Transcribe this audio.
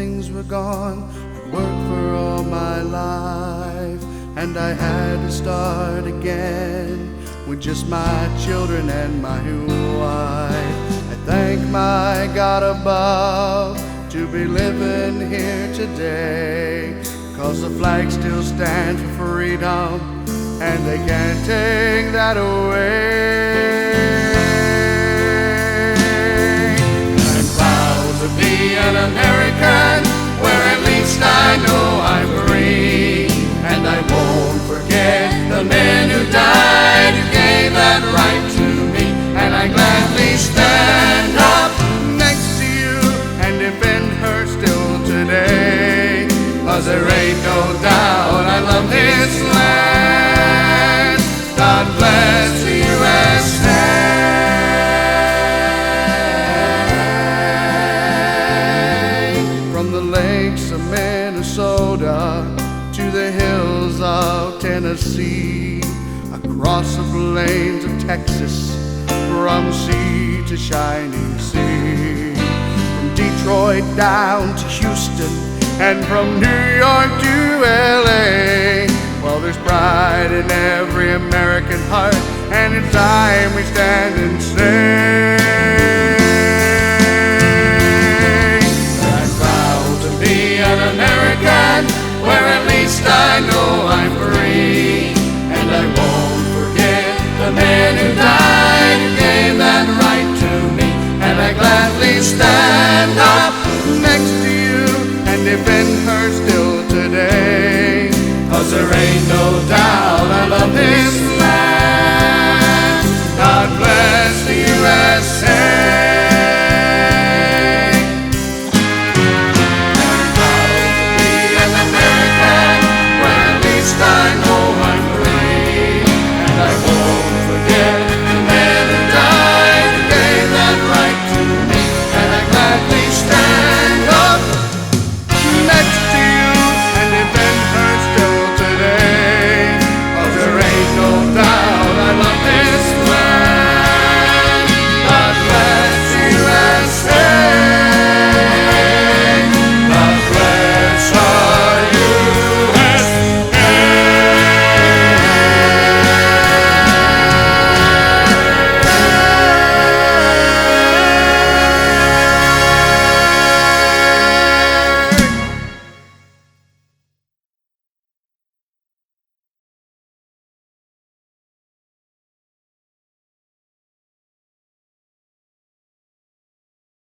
things were gone. I'd worked for all my life, and I had to start again with just my children and my wife. I thank my God above to be living here today, 'cause the flag still stands for freedom, and they can't take that away. I'm proud to be an American, where at least I know I'm free, and I won't forget the men who died, who gave that right to me, and I gladly stand up next to you and defend her still today, 'cause there ain't no doubt I love this land. God bless the USA. From the lakes of Minnesota to the hills of Tennessee, across the plains of Texas, from sea to shining sea, from Detroit down to Houston, and from New York to LA. Well, there's pride in every American heart, and it's time we stand and say, I'm proud to be an American, where at least I know I'm free, and I won't forget the men who died, who gave that right to me, and I gladly stand up next to you and defend her still today, 'cause there ain't no doubt I love this